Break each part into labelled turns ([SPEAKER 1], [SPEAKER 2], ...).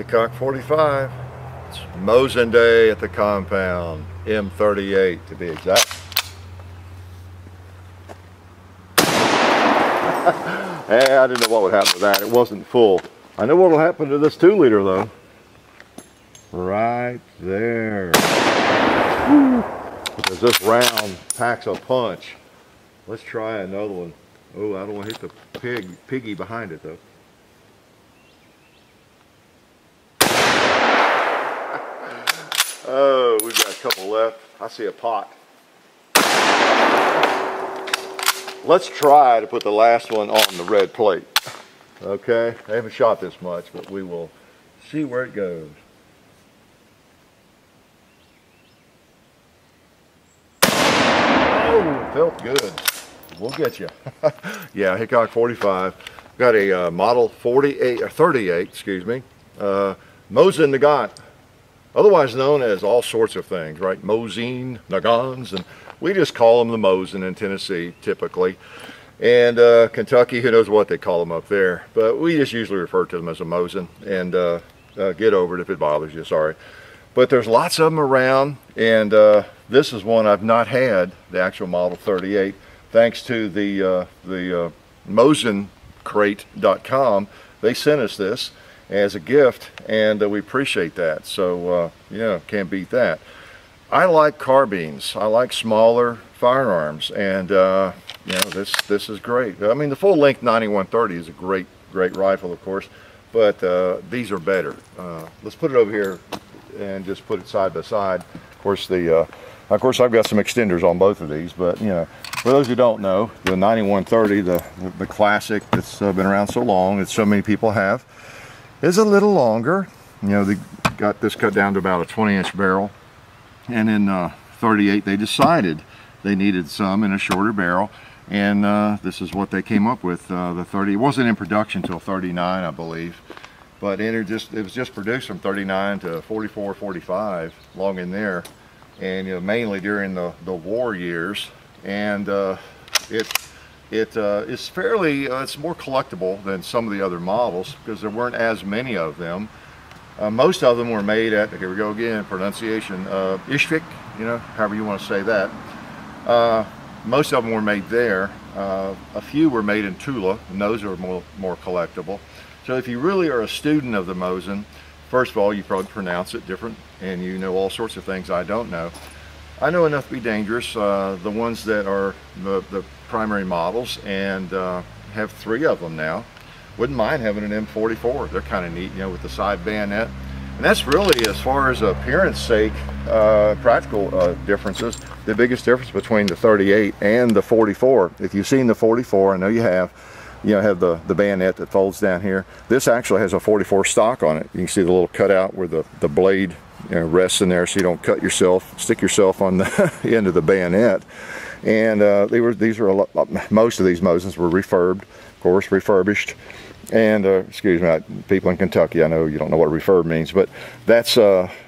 [SPEAKER 1] Hickok 45. It's Mosin Day at the compound. M38 to be exact. I didn't know what would happen to that. It wasn't full. I know what will happen to this 2-liter though. Right there. Woo. Because this round packs a punch. Let's try another one. Oh, I don't want to hit the piggy behind it though. Oh, we've got a couple left. I see a pot. Let's try to put the last one on the red plate. Okay, I haven't shot this much, but we will see where it goes. Oh, felt good. We'll get you. Yeah, Hickok 45. Got a model 48 or 38, excuse me. Mosin Nagant, otherwise known as all sorts of things, right? Mosin Nagants, and we just call them the Mosin in Tennessee, typically. And Kentucky, who knows what they call them up there. But we just usually refer to them as a Mosin. And get over it if it bothers you, sorry. But there's lots of them around, and this is one I've not had, the actual model 38, thanks to the MosinCrate.com. They sent us this as a gift, and we appreciate that. So yeah, can't beat that. I like carbines. I like smaller firearms, and you know, this is great. I mean, the full-length 9130 is a great rifle, of course, but these are better. Let's put it over here and just put it side by side. Of course, I've got some extenders on both of these, but you know, for those who don't know, the 9130, the classic that's been around so long, that so many people have, is a little longer. You know, they got this cut down to about a 20-inch barrel, and in 38 they decided they needed some in a shorter barrel, and this is what they came up with. The 30, it wasn't in production until 39, I believe, but it was just produced from 39 to 44, 45, long in there, and you know, mainly during the war years. And it's fairly, it's more collectible than some of the other models because there weren't as many of them. Most of them were made at, here we go again, pronunciation, Ishvik, you know, however you want to say that. Most of them were made there. A few were made in Tula, and those are more collectible. So if you really are a student of the Mosin, first of all, you probably pronounce it different, and you know all sorts of things I don't know. I know enough to be dangerous. The ones that are the primary models, and have 3 of them now. Wouldn't mind having an M44. They're kind of neat, you know, with the side bayonet. And that's really, as far as appearance sake, practical differences, the biggest difference between the 38 and the 44. If you've seen the 44, I know you have the bayonet that folds down here. This actually has a 44 stock on it. You can see the little cutout where the blade, you know, rests in there, so you don't cut yourself, stick yourself on the end of the bayonet. And most of these Mosins were refurbished. And excuse me, people in Kentucky, I know you don't know what refurb means, but that's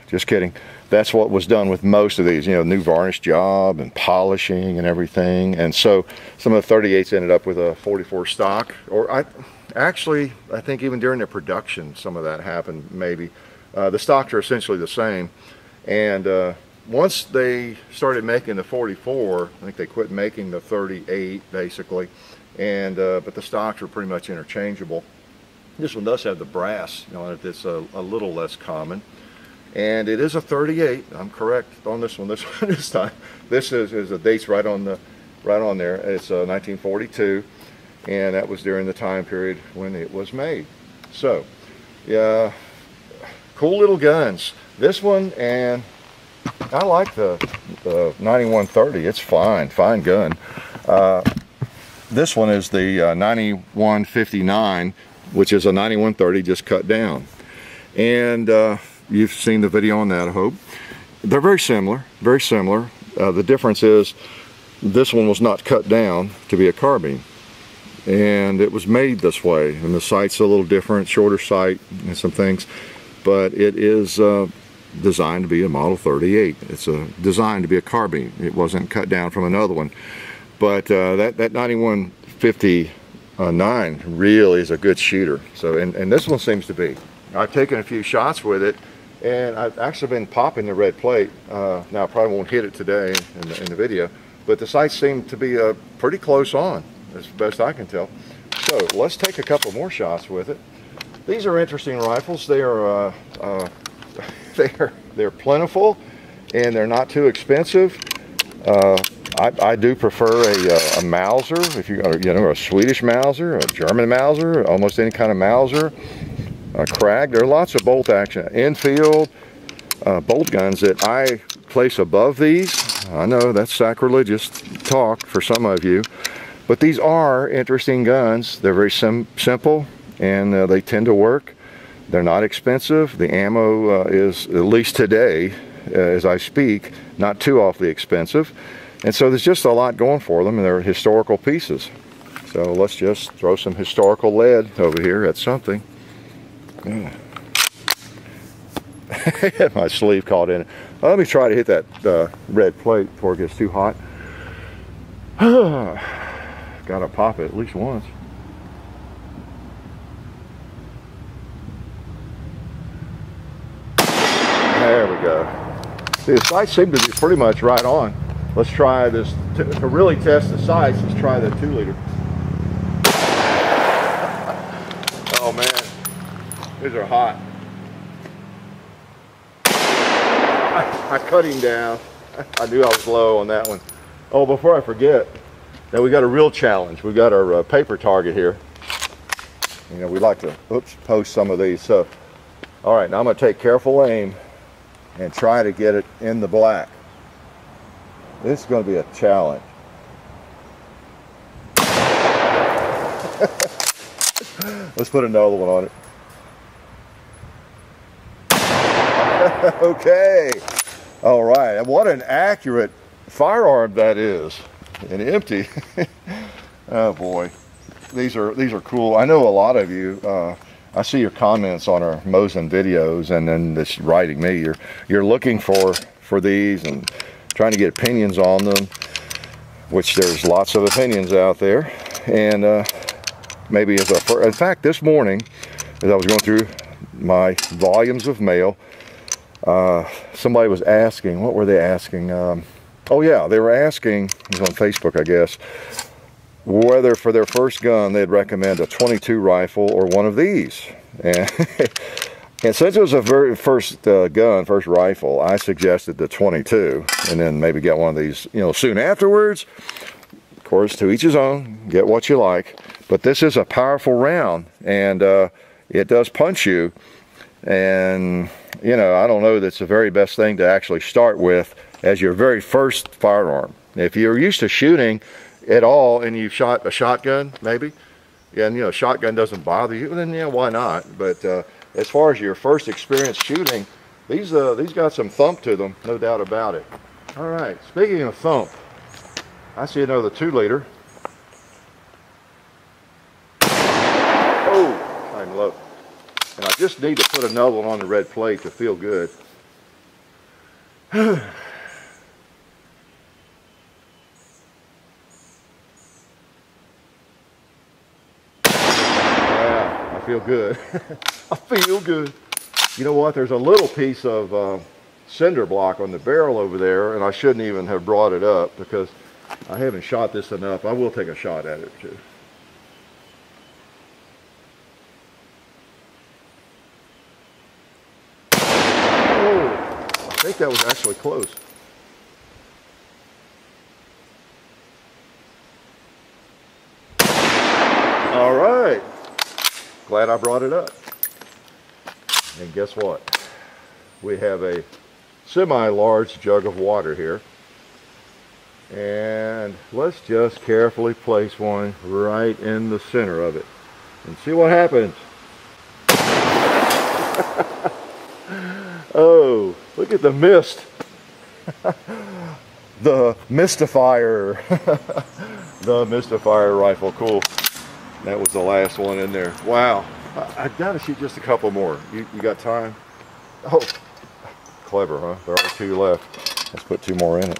[SPEAKER 1] just kidding. That's what was done with most of these, you know, new varnish job and polishing and everything. And so some of the 38s ended up with a 44 stock, or I think even during the production some of that happened maybe. The stocks are essentially the same, and once they started making the 44, I think they quit making the 38 basically, and but the stocks are pretty much interchangeable. This one does have the brass, you know, on it. It's a little less common, and it is a 38. I'm correct on this one. This time, this is the dates right on there. It's 1942, and that was during the time period when it was made. So, yeah, cool little guns. This one, and I like the 9130. It's fine gun. This one is the 9159, which is a 9130 just cut down. And you've seen the video on that, I hope. They're very similar, very similar. The difference is this one was not cut down to be a carbine, and it was made this way. And the sight's a little different, shorter sight and some things, but it is designed to be a Model 38. It's designed to be a carbine. It wasn't cut down from another one. But that 9159 really is a good shooter. So, and this one seems to be. I've taken a few shots with it, and I've actually been popping the red plate. Now I probably won't hit it today in the video, but the sights seem to be pretty close on, as best I can tell. So let's take a couple more shots with it. These are interesting rifles. They are they're plentiful, and they're not too expensive. I do prefer a Mauser, if you know, a Swedish Mauser, a German Mauser, almost any kind of Mauser, a Krag. There are lots of bolt action, Enfield bolt guns that I place above these. I know that's sacrilegious talk for some of you, but these are interesting guns. They're very simple, and they tend to work. They're not expensive. The ammo is, at least today, as I speak, not too awfully expensive. And so there's just a lot going for them, and they're historical pieces. So let's just throw some historical lead over here at something. Yeah. My sleeve caught in it. Well, let me try to hit that red plate before it gets too hot. Gotta pop it at least once. There we go. See, the sights seem to be pretty much right on. Let's try this, to really test the sights, let's try the 2-liter. Oh man, these are hot. I cut him down. I knew I was low on that one. Oh, before I forget, now we got a real challenge. We got our paper target here. You know, we like to, post some of these. So, all right, now I'm gonna take careful aim and try to get it in the black. This is going to be a challenge. Let's put another one on it. Okay. All right. And what an accurate firearm that is. And empty. Oh boy. These are cool. I know a lot of you. I see your comments on our Mosin videos, and then this writing me. You're looking for these and trying to get opinions on them, which there's lots of opinions out there. And maybe as in fact, this morning, as I was going through my volumes of mail, somebody was asking, what were they asking? Oh yeah, they were asking, it was on Facebook, I guess, whether for their first gun they'd recommend a 22 rifle or one of these. And and since it was a very first first rifle, I suggested the 22, and then maybe get one of these, you know, soon afterwards. Of course, to each his own, get what you like. But this is a powerful round, and it does punch you. And, you know, I don't know that's the very best thing to actually start with as your very first firearm. If you're used to shooting at all and you've shot a shotgun, maybe, and, you know, shotgun doesn't bother you, then, yeah, why not? But as far as your first experience shooting, these got some thump to them, no doubt about it. All right, speaking of thump, I see another 2-liter. Oh, kind low. And I just need to put another one on the red plate to feel good. Yeah, I feel good. I feel good. You know what? There's a little piece of cinder block on the barrel over there, and I shouldn't even have brought it up because I haven't shot this enough. I will take a shot at it too. Oh, I think that was actually close. All right. Glad I brought it up. And guess what? We have a semi-large jug of water here. And let's just carefully place one right in the center of it and see what happens. Oh, look at the mist. The Mystifier. The Mystifier rifle, cool. That was the last one in there. Wow, I gotta shoot just a couple more. You got time? Oh, clever, huh? There are 2 left. Let's put 2 more in it.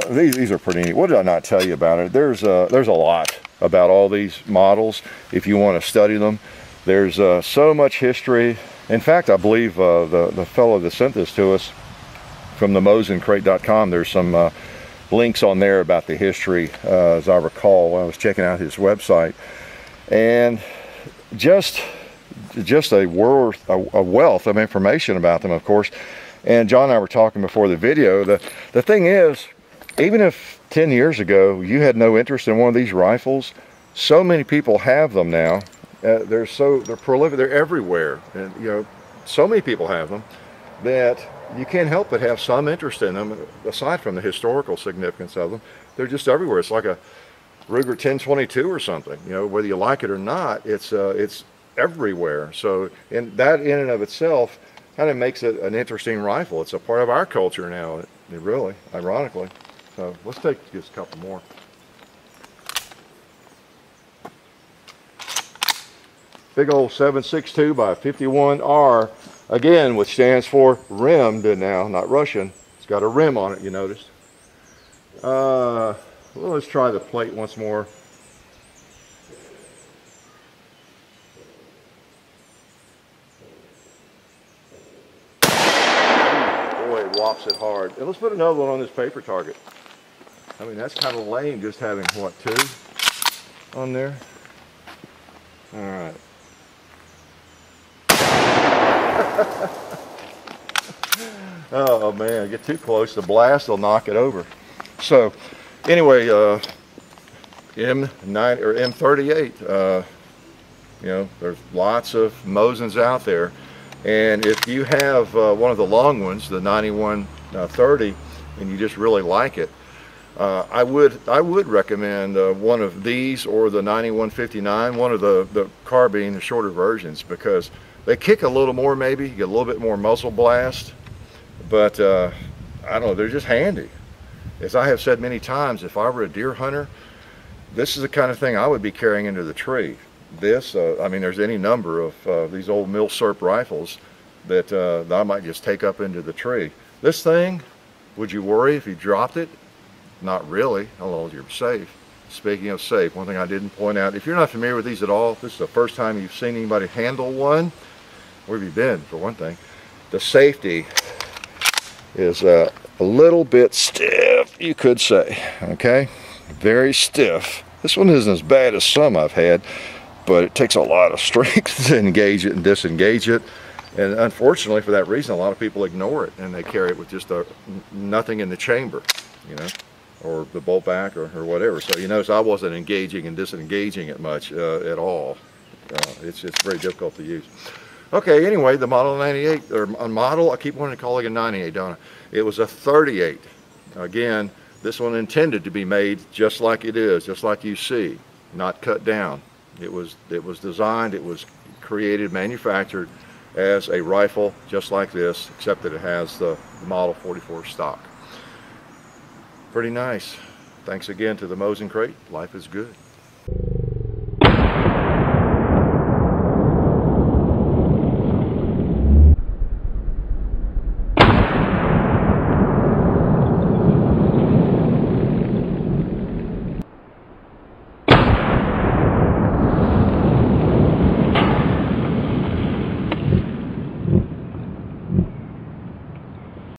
[SPEAKER 1] These are pretty neat. What did I not tell you about it? There's a lot about all these models if you want to study them. There's so much history. In fact, I believe the fellow that sent this to us from the MosinCrate.com, there's some links on there about the history, as I recall when I was checking out his website. And just a wealth of information about them, of course. And John and I were talking before the video. The thing is, even if 10 years ago you had no interest in one of these rifles, so many people have them now. They're prolific. They're everywhere, and you know, so many people have them that you can't help but have some interest in them. Aside from the historical significance of them, they're just everywhere. It's like a Ruger 1022 or something. You know, whether you like it or not, it's everywhere. So, and that in and of itself kind of makes it an interesting rifle. It's a part of our culture now. It really, ironically. So let's take just a couple more. Big old 7.62 by 51R, again, which stands for rimmed now, not Russian. It's got a rim on it, you noticed. Well, let's try the plate once more. Boy, it whops it hard. And let's put another one on this paper target. I mean, that's kind of lame just having, what, 2 on there? All right. Oh man, get too close, the blast will knock it over. So anyway, M9 or M38, you know, there's lots of Mosins out there, and if you have one of the long ones, the 9130, and you just really like it, I would recommend one of these or the 9159, one of the carbine, the shorter versions, because they kick a little more, maybe you get a little bit more muzzle blast, but I don't know, they're just handy. As I have said many times, if I were a deer hunter, this is the kind of thing I would be carrying into the tree. This, I mean, there's any number of these old Milsurp rifles that I might just take up into the tree. This thing, would you worry if you dropped it? Not really, although you're safe. Speaking of safe, one thing I didn't point out, if you're not familiar with these at all, if this is the first time you've seen anybody handle one, where have you been, for one thing? The safety is a little bit stiff, you could say, okay? Very stiff. This one isn't as bad as some I've had, but it takes a lot of strength to engage it and disengage it. And unfortunately, for that reason, a lot of people ignore it, and they carry it with just nothing in the chamber, you know, or the bolt back or whatever. So you notice I wasn't engaging and disengaging it much at all. It's very difficult to use. Okay, anyway, the Model 98, or a model, I keep wanting to call it a 98, don't I? It was a 38. Again, this one intended to be made just like it is, just like you see, not cut down. It was designed, it was created, manufactured as a rifle just like this, except that it has the Model 44 stock. Pretty nice. Thanks again to the Mosin Crate. Life is good.